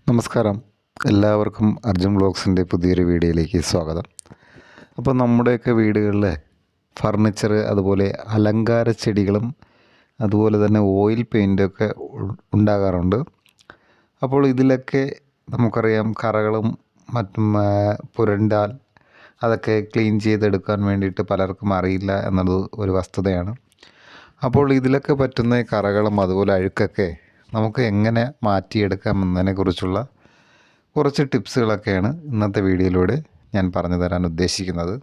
നമസ്കാരം, എല്ലാവർക്കും അർജുൻ വ്ളോഗ്സിൻ്റെ പുതിയൊരു വീഡിയോയിലേക്ക് സ്വാഗതം. അപ്പോൾ നമ്മുടെയൊക്കെ വീടുകളിൽ ഫർണിച്ചർ, അതുപോലെ അലങ്കാര ചെടികളും അതുപോലെ തന്നെ ഓയിൽ പെയിൻറ്റൊക്കെ ഉണ്ടാകാറുണ്ട്. അപ്പോൾ ഇതിലൊക്കെ നമുക്കറിയാം, കറകളും മറ്റും പുരണ്ടാൽ അതൊക്കെ ക്ലീൻ ചെയ്തെടുക്കാൻ വേണ്ടിയിട്ട് പലർക്കും അറിയില്ല എന്നത് ഒരു വസ്തുതയാണ്. അപ്പോൾ ഇതിലൊക്കെ പറ്റുന്ന കറകളും അതുപോലെ അഴുക്കൊക്കെ നമുക്ക് എങ്ങനെ മാറ്റിയെടുക്കാം എന്നതിനെക്കുറിച്ചുള്ള കുറച്ച് ടിപ്സുകളൊക്കെയാണ് ഇന്നത്തെ വീഡിയോയിലൂടെ ഞാൻ പറഞ്ഞു തരാൻ ഉദ്ദേശിക്കുന്നത്.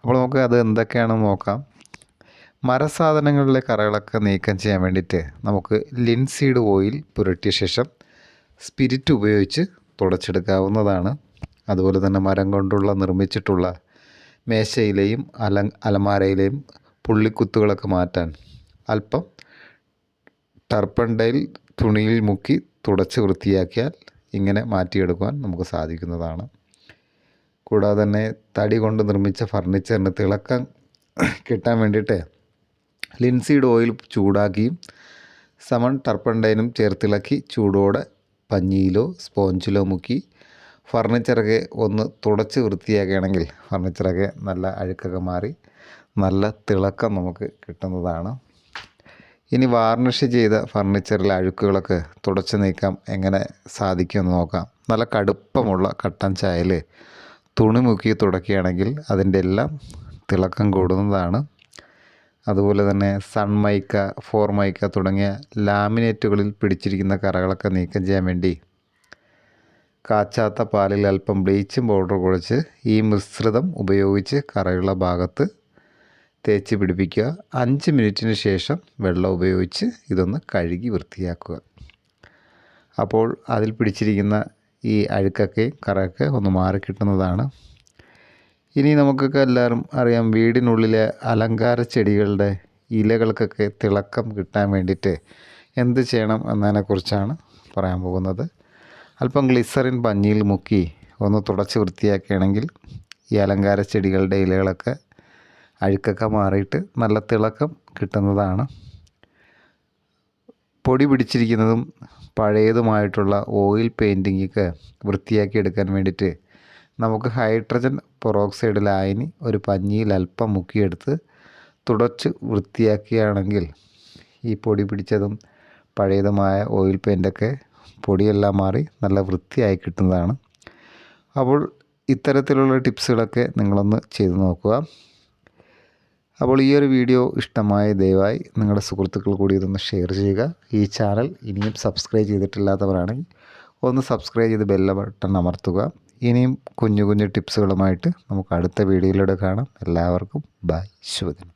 അപ്പോൾ നമുക്ക് അത് എന്തൊക്കെയാണെന്ന് നോക്കാം. മരസാധനങ്ങളിലെ കറകളൊക്കെ നീക്കം ചെയ്യാൻ വേണ്ടിയിട്ട് നമുക്ക് ലിൻസീഡ് ഓയിൽ പുരട്ടിയ ശേഷം സ്പിരിറ്റ് ഉപയോഗിച്ച് തുടച്ചെടുക്കാവുന്നതാണ്. അതുപോലെ തന്നെ മരം കൊണ്ടുള്ള നിർമ്മിച്ചിട്ടുള്ള മേശയിലെയും അലമാരയിലെയും പുള്ളിക്കുത്തുകളൊക്കെ മാറ്റാൻ അല്പം ടർപ്പൻഡൈൽ തുണിയിൽ മുക്കി തുടച്ച് വൃത്തിയാക്കിയാൽ ഇങ്ങനെ മാറ്റിയെടുക്കുവാൻ നമുക്ക് സാധിക്കുന്നതാണ്. കൂടാതെ തന്നെ തടി കൊണ്ട് നിർമ്മിച്ച ഫർണിച്ചറിന് തിളക്കം കിട്ടാൻ വേണ്ടിയിട്ട് ലിൻസീഡ് ഓയിൽ ചൂടാക്കിയും ടർപ്പൻഡൈനും ചേർത്തിളക്കി ചൂടോടെ പഞ്ഞിയിലോ സ്പോഞ്ചിലോ മുക്കി ഫർണിച്ചറൊക്കെ ഒന്ന് തുടച്ച് വൃത്തിയാക്കുകയാണെങ്കിൽ ഫർണിച്ചറൊക്കെ നല്ല അഴുക്കൊക്കെ മാറി നല്ല തിളക്കം നമുക്ക് കിട്ടുന്നതാണ്. ഇനി വാർണിഷ് ചെയ്ത ഫർണിച്ചറിലെ അഴുക്കുകളൊക്കെ തുടച്ച് നീക്കാം എങ്ങനെ സാധിക്കുമെന്ന് നോക്കാം. നല്ല കടുപ്പമുള്ള കട്ടൻ ചായയിൽ തുണി മുക്കി തുടക്കുകയാണെങ്കിൽ അതിൻ്റെ എല്ലാം തിളക്കം കൂടുന്നതാണ്. അതുപോലെ തന്നെ സൺമൈക്ക, ഫോർമൈക്ക തുടങ്ങിയ ലാമിനേറ്റുകളിൽ പിടിച്ചിരിക്കുന്ന കറകളൊക്കെ നീക്കം ചെയ്യാൻ വേണ്ടി കാച്ചാത്ത പാലിൽ അല്പം ബ്ലീച്ചിങ് പൗഡർ കുഴച്ച് ഈ മിശ്രിതം ഉപയോഗിച്ച് കറയുള്ള ഭാഗത്ത് തേച്ച് പിടിപ്പിക്കുക. 5 മിനിറ്റിന് ശേഷം വെള്ളം ഉപയോഗിച്ച് ഇതൊന്ന് കഴുകി വൃത്തിയാക്കുക. അപ്പോൾ അതിൽ പിടിച്ചിരിക്കുന്ന ഈ അഴുക്കൊക്കെ കറയൊക്കെ ഒന്ന് മാറിക്കിട്ടുന്നതാണ്. ഇനി നമുക്കൊക്കെ എല്ലാവരും അറിയാം, വീടിനുള്ളിലെ അലങ്കാര ചെടികളുടെ ഇലകൾക്കൊക്കെ തിളക്കം കിട്ടാൻ വേണ്ടിയിട്ട് എന്ത് ചെയ്യണം എന്നതിനെക്കുറിച്ചാണ് പറയാൻ പോകുന്നത്. അല്പം ഗ്ലിസറിൻ പഞ്ഞിയിൽ മുക്കി ഒന്ന് തുടച്ച് വൃത്തിയാക്കുകയാണെങ്കിൽ ഈ അലങ്കാര ചെടികളുടെ ഇലകളൊക്കെ അഴുക്കൊക്കെ മാറിയിട്ട് നല്ല തിളക്കം കിട്ടുന്നതാണ്. പൊടി പിടിച്ചിരിക്കുന്നതും പഴയതുമായിട്ടുള്ള ഓയിൽ പെയിൻറ്റിങ്ങൊക്കെ വൃത്തിയാക്കി എടുക്കാൻ വേണ്ടിയിട്ട് നമുക്ക് ഹൈഡ്രജൻ പെറോക്സൈഡ് ലായനി ഒരു പഞ്ഞിയിൽ അല്പം മുക്കിയെടുത്ത് തുടച്ച് വൃത്തിയാക്കുകയാണെങ്കിൽ ഈ പൊടി പിടിച്ചതും പഴയതുമായ ഓയിൽ പെയിൻറ്റൊക്കെ പൊടിയെല്ലാം മാറി നല്ല വൃത്തിയായി കിട്ടുന്നതാണ്. അപ്പോൾ ഇത്തരത്തിലുള്ള ടിപ്സുകളൊക്കെ നിങ്ങളൊന്ന് ചെയ്തു നോക്കുക. അപ്പോൾ ഈ ഒരു വീഡിയോ ഇഷ്ടമായ ദയവായി നിങ്ങളുടെ സുഹൃത്തുക്കൾ കൂടി ഇതൊന്ന് ഷെയർ ചെയ്യുക. ഈ ചാനൽ ഇനിയും സബ്സ്ക്രൈബ് ചെയ്തിട്ടില്ലാത്തവരാണെങ്കിൽ ഒന്ന് സബ്സ്ക്രൈബ് ചെയ്ത് ബെൽ ബട്ടൺ അമർത്തുക. ഇനിയും കുഞ്ഞു കുഞ്ഞു ടിപ്സുകളുമായിട്ട് നമുക്ക് അടുത്ത വീഡിയോയിലൂടെ കാണാം. എല്ലാവർക്കും ബൈ, ശുഭദിനം.